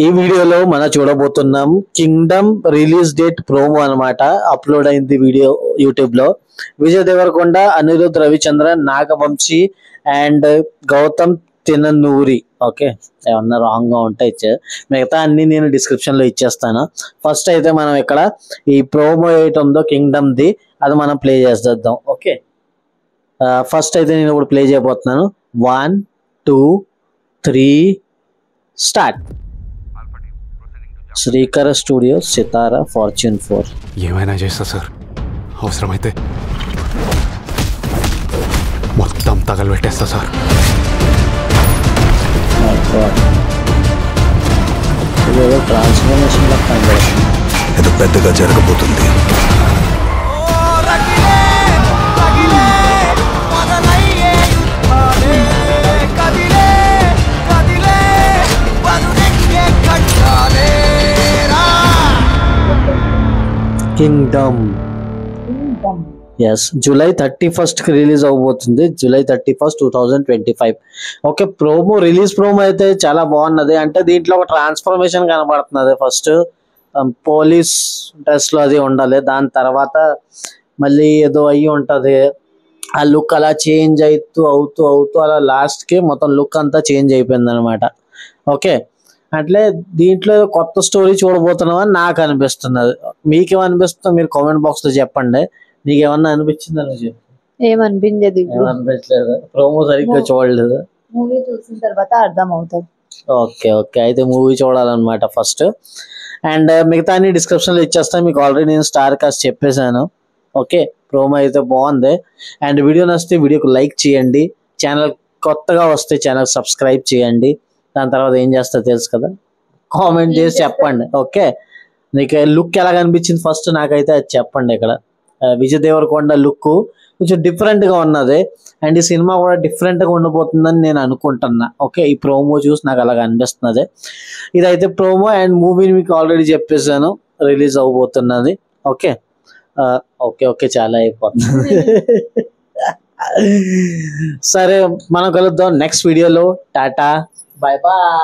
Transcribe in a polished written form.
ఈ వీడియోలో మనం చూడబోతున్నాం కింగ్డమ్ రిలీజ్ డేట్ ప్రోమో అన్నమాట. అప్లోడ్ అయింది వీడియో యూట్యూబ్ లో. విజయ్ దేవరకొండ, అనిరుద్ రవిచంద్రన్, నాగవంశీ అండ్ గౌతమ్ తిన్ననూరి. ఓకే, ఏమన్నా రాంగ్ గా ఉంటే మిగతా అన్ని నేను డిస్క్రిప్షన్ లో ఇచ్చేస్తాను. ఫస్ట్ అయితే మనం ఇక్కడ ఈ ప్రోమో ఏట్ ఉందో కింగ్డమ్ ది అది మనం ప్లే చేసేద్దాం. ఓకే, ఫస్ట్ అయితే నేను ఇప్పుడు ప్లే చేయబోతున్నాను. 1, 2, 3 స్టార్ట్. శ్రీకర స్టూడియో, సితారా, ఫార్చ్యూన్ 4. ఏమైనా చేస్తా సార్, అవసరమైతే మొత్తం తగలబెట్టేస్తా సార్. ఇదేదో ట్రాన్స్ఫర్మేషన్ లా కనబడుతుంది. ఏదో పెద్దగా జరగబోతుంది. కింగ్డమ్ ఎస్, జూలై 31st కి రిలీజ్ అవబోతుంది. July 31st, 2025. Okay, promo release promo అయితే చాలా బాగున్నది. అంటే దీంట్లో ఒక ట్రాన్స్ఫర్మేషన్ కనబడుతున్నది. ఫస్ట్ పోలీస్ డ్రెస్ లో అది ఉండాలి, దాని తర్వాత మళ్ళీ ఏదో అయ్యి ఉంటది. ఆ లుక్ అలా చేంజ్ అవుతూ అలా లాస్ట్ కి మొత్తం లుక్ అంతా చేంజ్ అయిపోయింది అనమాట. ఓకే, అట్లే దీంట్లో కొత్త స్టోరీ చూడబోతున్నాం అని నాకు అనిపిస్తున్నది. మీకేమనిపిస్తుందో మీరు కామెంట్ బాక్స్ లో చెప్పండి. నీకేమన్నా అనిపించిందా? ఏమనిపించదు, ఏమనిపించలేదు. ప్రోమో సరిగ్గా చూడలేదు. మూవీ చూసిన తర్వాత అర్థం అవుతుంది. ఓకే ఓకే, అయితే మూవీ చూడాలన్నమాట ఫస్ట్. అండ్ మిగతా అన్ని డిస్క్రిప్షన్ లో ఇచ్చేస్తాను. మీకు ఆల్రెడీ నేను స్టార్ కాస్ట్ చెప్పేశాను. ఓకే, ప్రోమో అయితే బాగుంది. అండ్ వీడియో నచ్చితే వీడియోకి లైక్ చేయండి. ఛానల్ కొత్తగా వస్తే ఛానల్ సబ్స్క్రైబ్ చేయండి. దాని తర్వాత ఏం చేస్తా తెలుసు కదా, కామెంట్ చేసి చెప్పండి. ఓకే, నీకు లుక్ ఎలా కనిపించింది ఫస్ట్ నాకైతే అది చెప్పండి. ఇక్కడ విజయ్ దేవరకొండ లుక్ కొంచెం డిఫరెంట్ గా ఉన్నది. అండ్ ఈ సినిమా కూడా డిఫరెంట్ గా ఉండబోతుందని నేను అనుకుంటున్నా. ఓకే, ఈ ప్రోమో చూసి నాకు అలాగ అనిపిస్తున్నది. ఇదైతే ప్రోమో. అండ్ మూవీని మీకు ఆల్రెడీ చెప్పేసాను, రిలీజ్ అవబోతున్నది. ఓకే ఓకే ఓకే, చాలా అయిపోతుంది. సరే, మనం కలుద్దాం నెక్స్ట్ వీడియోలో. టాటా, బాయ్ బాయ్.